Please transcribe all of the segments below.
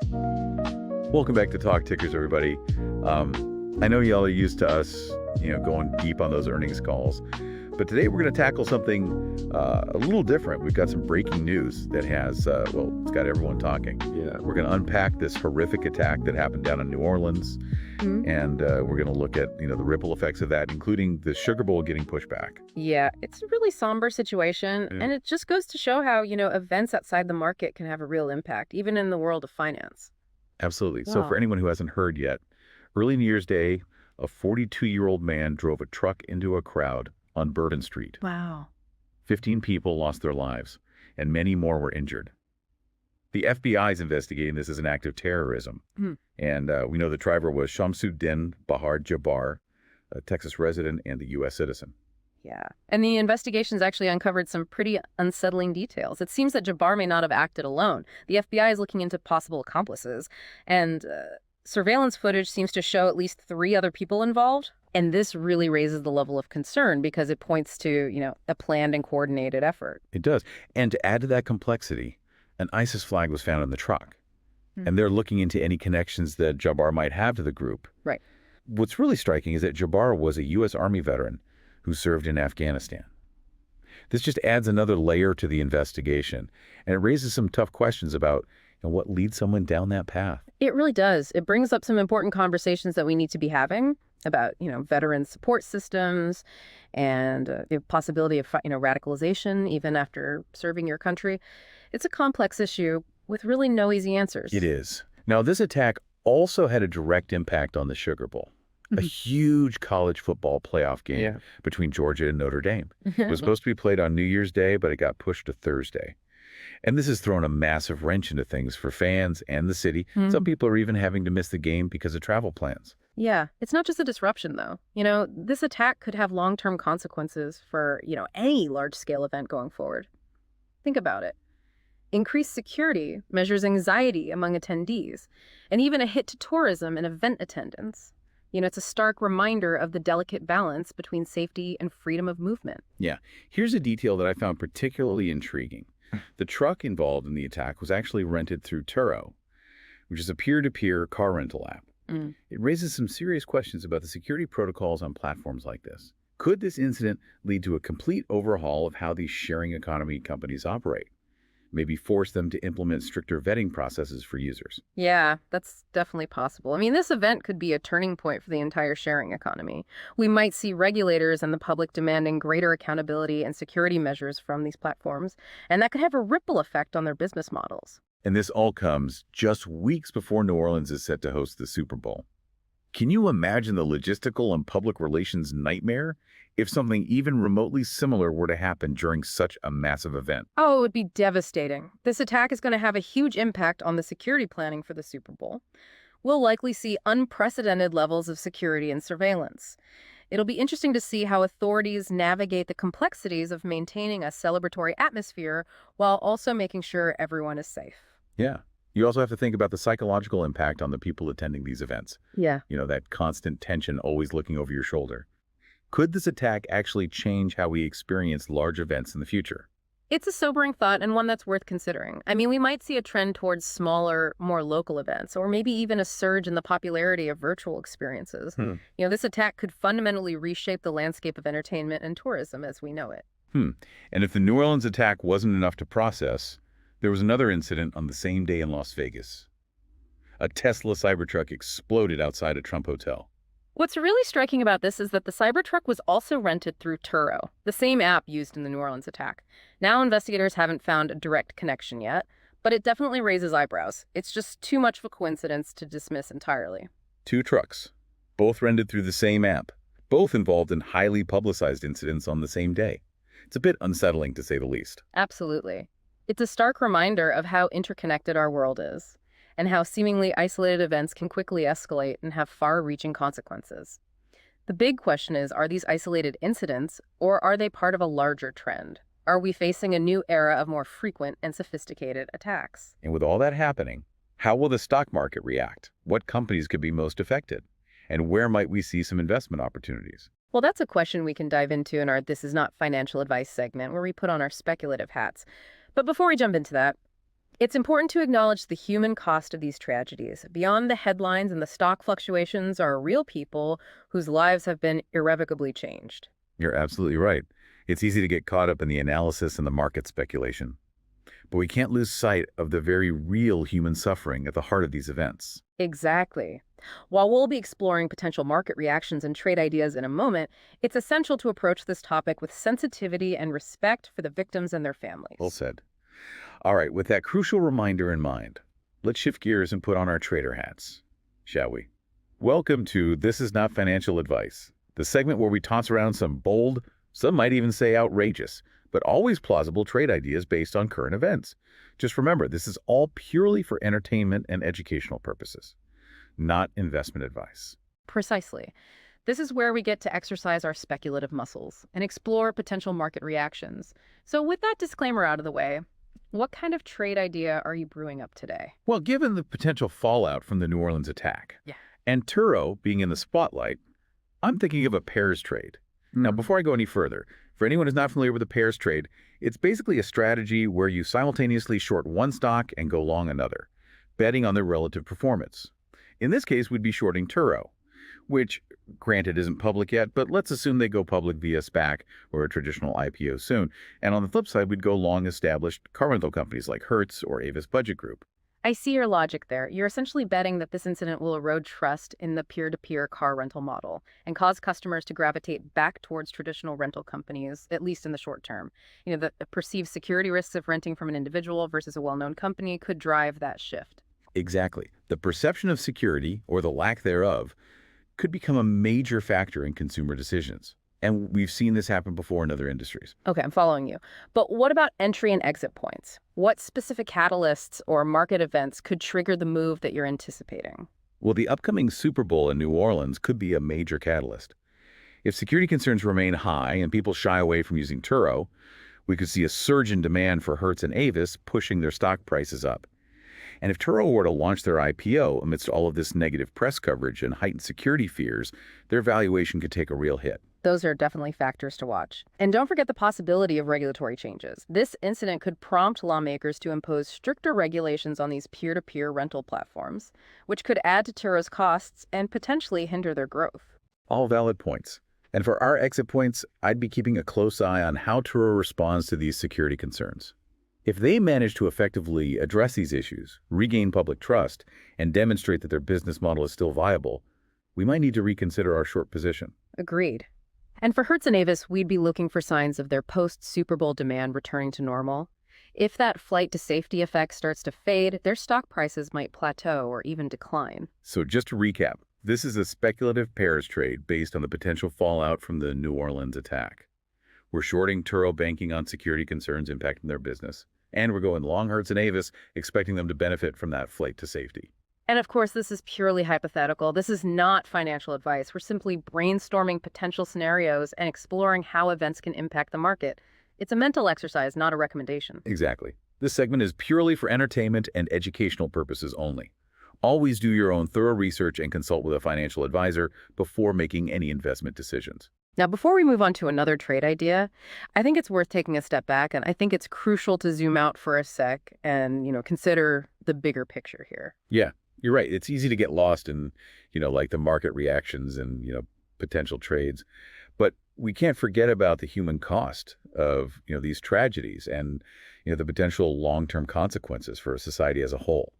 Welcome back to Talk Tickers, everybody. I know y'all are used to us, going deep on those earnings calls, but today we're going to tackle something a little different. We've got some breaking news that has, it's got everyone talking. Yeah. We're going to unpack this horrific attack that happened down in New Orleans, and we're going to look at, the ripple effects of that, including the Sugar Bowl getting pushed back. Yeah, it's a really somber situation, and it just goes to show how, events outside the market can have a real impact, even in the world of finance. Absolutely. Wow. So for anyone who hasn't heard yet, early New Year's Day, a 42-year-old man drove a truck into a crowd on Bourbon Street. Wow. 15 people lost their lives, and many more were injured. The FBI is investigating this as an act of terrorism. And we know the driver was Shamsu Den Bahaar Jabbar, a Texas resident and a U.S. citizen. Yeah. And the investigation's actually uncovered some pretty unsettling details. It seems that Jabbar may not have acted alone. The FBI is looking into possible accomplices, and surveillance footage seems to show at least 3 other people involved. And this really raises the level of concern because it points to, a planned and coordinated effort. It does. And to add to that complexity, an ISIS flag was found in the truck. And they're looking into any connections that Jabbar might have to the group. Right. What's really striking is that Jabbar was a U.S. Army veteran who served in Afghanistan. This just adds another layer to the investigation, and it raises some tough questions about what leads someone down that path. It really does. It brings up some important conversations that we need to be having about, veteran support systems and the possibility of, radicalization even after serving your country. It's a complex issue with really no easy answers. It is. Now, this attack also had a direct impact on the Sugar Bowl, a huge college football playoff game between Georgia and Notre Dame. It was supposed to be played on New Year's Day, but it got pushed to Thursday. And this has thrown a massive wrench into things for fans and the city. Some people are even having to miss the game because of travel plans. Yeah, it's not just a disruption, though. This attack could have long-term consequences for, any large-scale event going forward. Think about it. Increased security measures anxiety among attendees, and even a hit to tourism and event attendance. It's a stark reminder of the delicate balance between safety and freedom of movement. Yeah. Here's a detail that I found particularly intriguing. The truck involved in the attack was actually rented through Turo, which is a peer-to-peer car rental app. It raises some serious questions about the security protocols on platforms like this. Could this incident lead to a complete overhaul of how these sharing economy companies operate? Maybe force them to implement stricter vetting processes for users. Yeah, that's definitely possible. I mean, this event could be a turning point for the entire sharing economy. We might see regulators and the public demanding greater accountability and security measures from these platforms, and that could have a ripple effect on their business models. And this all comes just weeks before New Orleans is set to host the Super Bowl. Can you imagine the logistical and public relations nightmare if something even remotely similar were to happen during such a massive event? Oh, it would be devastating. This attack is going to have a huge impact on the security planning for the Super Bowl. We'll likely see unprecedented levels of security and surveillance. It'll be interesting to see how authorities navigate the complexities of maintaining a celebratory atmosphere while also making sure everyone is safe. Yeah. You also have to think about the psychological impact on the people attending these events. Yeah. That constant tension always looking over your shoulder. Could this attack actually change how we experience large events in the future? It's a sobering thought and one that's worth considering. I mean, we might see a trend towards smaller, more local events, or maybe even a surge in the popularity of virtual experiences. This attack could fundamentally reshape the landscape of entertainment and tourism as we know it. And if the New Orleans attack wasn't enough to process, there was another incident on the same day in Las Vegas. A Tesla Cybertruck exploded outside a Trump hotel. What's really striking about this is that the Cybertruck was also rented through Turo, the same app used in the New Orleans attack. Now investigators haven't found a direct connection yet, but it definitely raises eyebrows. It's just too much of a coincidence to dismiss entirely. 2 trucks, both rented through the same app, both involved in highly publicized incidents on the same day. It's a bit unsettling, to say the least. Absolutely. It's a stark reminder of how interconnected our world is, and how seemingly isolated events can quickly escalate and have far-reaching consequences. The big question is, are these isolated incidents, or are they part of a larger trend? Are we facing a new era of more frequent and sophisticated attacks? And with all that happening, how will the stock market react? What companies could be most affected? And where might we see some investment opportunities? Well, that's a question we can dive into in our This Is Not Financial Advice segment, where we put on our speculative hats. But before we jump into that, It's important to acknowledge the human cost of these tragedies. Beyond the headlines and the stock fluctuations are real people whose lives have been irrevocably changed. You're absolutely right. It's easy to get caught up in the analysis and the market speculation. But we can't lose sight of the very real human suffering at the heart of these events. Exactly. While we'll be exploring potential market reactions and trade ideas in a moment, it's essential to approach this topic with sensitivity and respect for the victims and their families. Well said. All right, with that crucial reminder in mind, let's shift gears and put on our trader hats, shall we? Welcome to This Is Not Financial Advice, the segment where we toss around some bold, some might even say outrageous, but always plausible trade ideas based on current events. Just remember, this is all purely for entertainment and educational purposes, not investment advice. Precisely. This is where we get to exercise our speculative muscles and explore potential market reactions. So with that disclaimer out of the way, what kind of trade idea are you brewing up today? Well, given the potential fallout from the New Orleans attack, Yeah. and Turo being in the spotlight, I'm thinking of a pairs trade. Now, before I go any further, for anyone who's not familiar with a pairs trade, it's basically a strategy where you simultaneously short one stock and go long another, betting on their relative performance. In this case, we'd be shorting Turo, which, granted, isn't public yet, but let's assume they go public via SPAC or a traditional IPO soon. And on the flip side, we'd go long established car rental companies like Hertz or Avis Budget Group. I see your logic there. You're essentially betting that this incident will erode trust in the peer-to-peer car rental model and cause customers to gravitate back towards traditional rental companies, at least in the short term. The perceived security risks of renting from an individual versus a well-known company could drive that shift. Exactly. The perception of security, or the lack thereof, could become a major factor in consumer decisions. And we've seen this happen before in other industries. Okay, I'm following you. But what about entry and exit points? What specific catalysts or market events could trigger the move that you're anticipating? Well, the upcoming Super Bowl in New Orleans could be a major catalyst. If security concerns remain high and people shy away from using Turo, we could see a surge in demand for Hertz and Avis, pushing their stock prices up. And if Turo were to launch their IPO amidst all of this negative press coverage and heightened security fears, their valuation could take a real hit. Those are definitely factors to watch. And don't forget the possibility of regulatory changes. This incident could prompt lawmakers to impose stricter regulations on these peer-to-peer rental platforms, which could add to Turo's costs and potentially hinder their growth. All valid points. And for our exit points, I'd be keeping a close eye on how Turo responds to these security concerns. If they manage to effectively address these issues, regain public trust, and demonstrate that their business model is still viable, we might need to reconsider our short position. Agreed. And for Hertz and Avis, we'd be looking for signs of their post-Super Bowl demand returning to normal. If that flight to safety effect starts to fade, their stock prices might plateau or even decline. So just to recap, this is a speculative pairs trade based on the potential fallout from the New Orleans attack. We're shorting Turo banking on security concerns impacting their business. And we're going long Hertz and Avis, expecting them to benefit from that flight to safety. And of course, this is purely hypothetical. This is not financial advice. We're simply brainstorming potential scenarios and exploring how events can impact the market. It's a mental exercise, not a recommendation. Exactly. This segment is purely for entertainment and educational purposes only. Always do your own thorough research and consult with a financial advisor before making any investment decisions. Now, before we move on to another trade idea, I think it's worth taking a step back, and I think it's crucial to zoom out for a sec and, consider the bigger picture here. Yeah, you're right. It's easy to get lost in, like the market reactions and, potential trades. But we can't forget about the human cost of, these tragedies and, the potential long-term consequences for a society as a whole.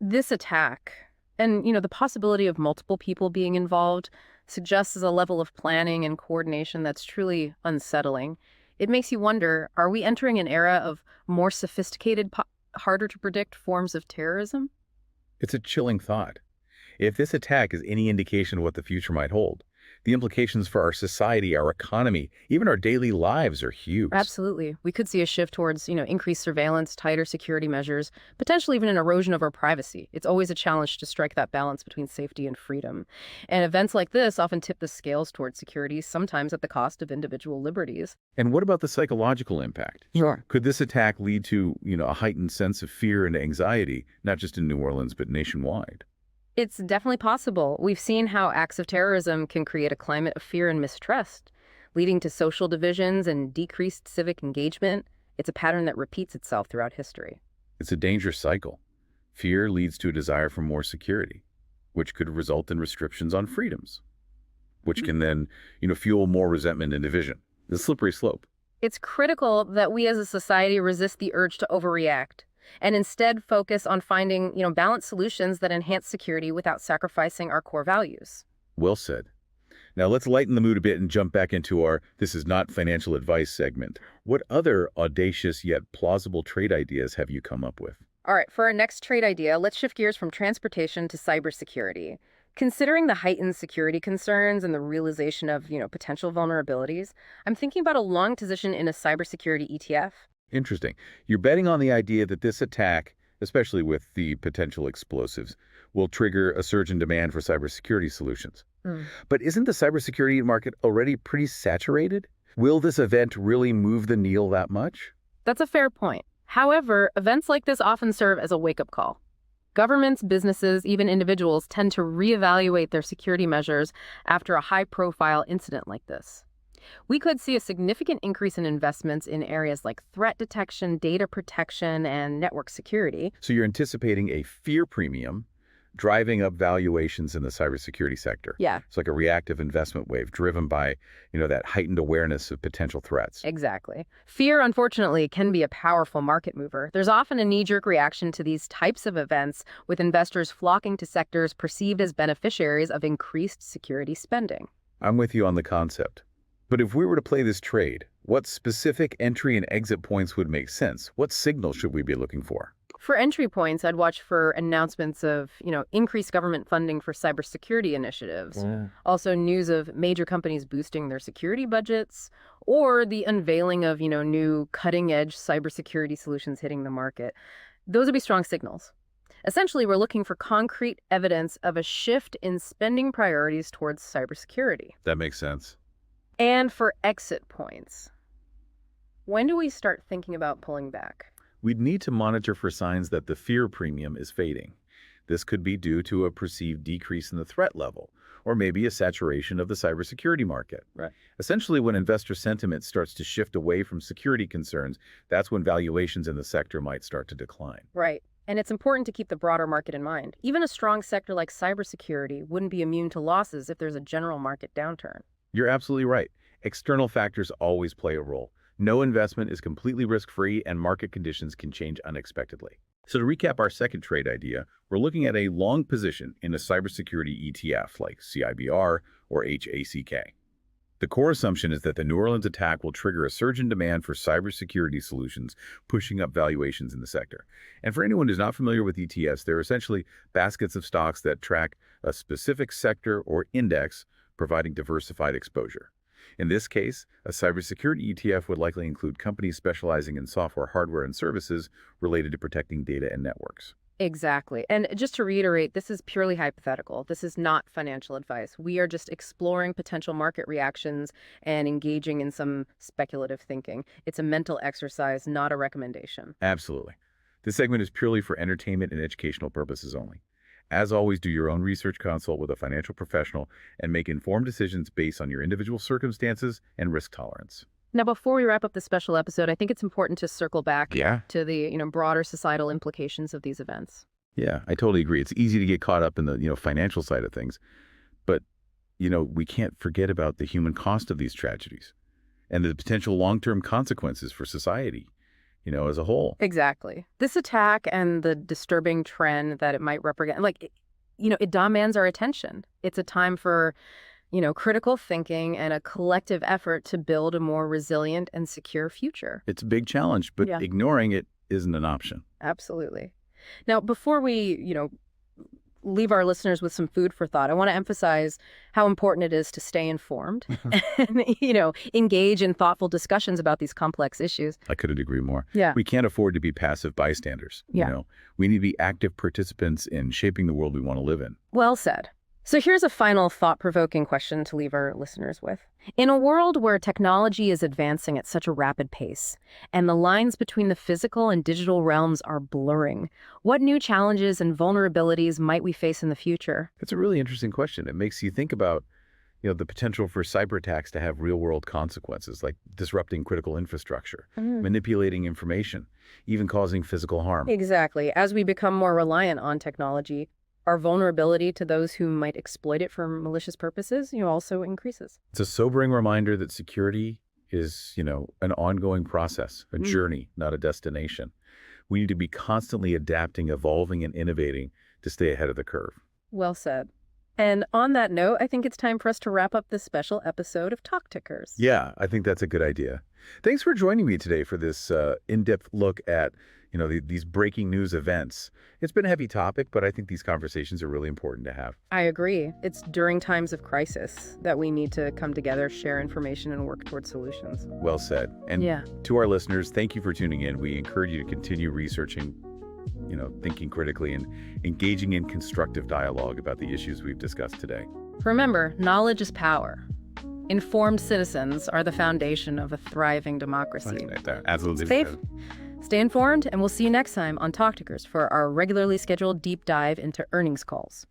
This attack and, the possibility of multiple people being involved suggests a level of planning and coordination that's truly unsettling. It makes you wonder, are we entering an era of more sophisticated, harder to predict forms of terrorism? It's a chilling thought. If this attack is any indication of what the future might hold, the implications for our society, our economy, even our daily lives are huge. Absolutely. We could see a shift towards, increased surveillance, tighter security measures, potentially even an erosion of our privacy. It's always a challenge to strike that balance between safety and freedom. And events like this often tip the scales towards security, sometimes at the cost of individual liberties. And what about the psychological impact? Sure. Could this attack lead to, a heightened sense of fear and anxiety, not just in New Orleans, but nationwide? It's definitely possible. We've seen how acts of terrorism can create a climate of fear and mistrust, leading to social divisions and decreased civic engagement. It's a pattern that repeats itself throughout history. It's a dangerous cycle. Fear leads to a desire for more security, which could result in restrictions on freedoms, which can then, fuel more resentment and division. It's a slippery slope. It's critical that we as a society resist the urge to overreact and instead focus on finding, balanced solutions that enhance security without sacrificing our core values. Well said. Now let's lighten the mood a bit and jump back into our "This is not financial advice" segment. What other audacious yet plausible trade ideas have you come up with? All right, for our next trade idea, let's shift gears from transportation to cybersecurity. Considering the heightened security concerns and the realization of, potential vulnerabilities, I'm thinking about a long position in a cybersecurity ETF. Interesting. You're betting on the idea that this attack, especially with the potential explosives, will trigger a surge in demand for cybersecurity solutions. But isn't the cybersecurity market already pretty saturated? Will this event really move the needle that much? That's a fair point. However, events like this often serve as a wake-up call. Governments, businesses, even individuals tend to reevaluate their security measures after a high-profile incident like this. We could see a significant increase in investments in areas like threat detection, data protection, and network security. So you're anticipating a fear premium driving up valuations in the cybersecurity sector. Yeah. It's like a reactive investment wave driven by, that heightened awareness of potential threats. Exactly. Fear, unfortunately, can be a powerful market mover. There's often a knee-jerk reaction to these types of events, with investors flocking to sectors perceived as beneficiaries of increased security spending. I'm with you on the concept. But if we were to play this trade, what specific entry and exit points would make sense? What signal should we be looking for? For entry points, I'd watch for announcements of, increased government funding for cybersecurity initiatives. Yeah. Also news of major companies boosting their security budgets, or the unveiling of, new cutting-edge cybersecurity solutions hitting the market. Those would be strong signals. Essentially, we're looking for concrete evidence of a shift in spending priorities towards cybersecurity. That makes sense. And for exit points, when do we start thinking about pulling back? We'd need to monitor for signs that the fear premium is fading. This could be due to a perceived decrease in the threat level, or maybe a saturation of the cybersecurity market. Right. Essentially, when investor sentiment starts to shift away from security concerns, that's when valuations in the sector might start to decline. Right. And it's important to keep the broader market in mind. Even a strong sector like cybersecurity wouldn't be immune to losses if there's a general market downturn. You're absolutely right. External factors always play a role. No investment is completely risk-free, and market conditions can change unexpectedly. So to recap our second trade idea, we're looking at a long position in a cybersecurity ETF like CIBR or HACK. The core assumption is that the New Orleans attack will trigger a surge in demand for cybersecurity solutions, pushing up valuations in the sector. And for anyone who's not familiar with ETFs, they're essentially baskets of stocks that track a specific sector or index, providing diversified exposure. In this case, a cybersecurity ETF would likely include companies specializing in software, hardware, and services related to protecting data and networks. Exactly. And just to reiterate, this is purely hypothetical. This is not financial advice. We are just exploring potential market reactions and engaging in some speculative thinking. It's a mental exercise, not a recommendation. Absolutely. This segment is purely for entertainment and educational purposes only. As always, do your own research, consult with a financial professional, and make informed decisions based on your individual circumstances and risk tolerance. Now, before we wrap up this special episode, I think it's important to circle back Yeah. to the, broader societal implications of these events. Yeah, I totally agree. It's easy to get caught up in the, financial side of things. But, we can't forget about the human cost of these tragedies and the potential long-term consequences for society, as a whole. Exactly. This attack and the disturbing trend that it might represent, it demands our attention. It's a time for, critical thinking and a collective effort to build a more resilient and secure future. It's a big challenge, but Yeah. ignoring it isn't an option. Absolutely. Now, before we, leave our listeners with some food for thought, I want to emphasize how important it is to stay informed and, engage in thoughtful discussions about these complex issues. I couldn't agree more. Yeah. We can't afford to be passive bystanders. Yeah. We need to be active participants in shaping the world we want to live in. Well said. So here's a final thought-provoking question to leave our listeners with. In a world where technology is advancing at such a rapid pace, and the lines between the physical and digital realms are blurring, what new challenges and vulnerabilities might we face in the future? It's a really interesting question. It makes you think about, the potential for cyber attacks to have real-world consequences, like disrupting critical infrastructure, manipulating information, even causing physical harm. Exactly. As we become more reliant on technology, our vulnerability to those who might exploit it for malicious purposes, also increases. It's a sobering reminder that security is, an ongoing process, a journey, not a destination. We need to be constantly adapting, evolving, and innovating to stay ahead of the curve. Well said. And on that note, I think it's time for us to wrap up this special episode of Talk Tickers. Yeah, I think that's a good idea. Thanks for joining me today for this in-depth look at, these breaking news events. It's been a heavy topic, but I think these conversations are really important to have. I agree. It's during times of crisis that we need to come together, share information, and work towards solutions. Well said. And to our listeners, thank you for tuning in. We encourage you to continue researching, thinking critically and engaging in constructive dialogue about the issues we've discussed today. Remember, knowledge is power. Informed citizens are the foundation of a thriving democracy. Right there. Absolutely. Stay informed, and we'll see you next time on Talk Tickers for our regularly scheduled deep dive into earnings calls.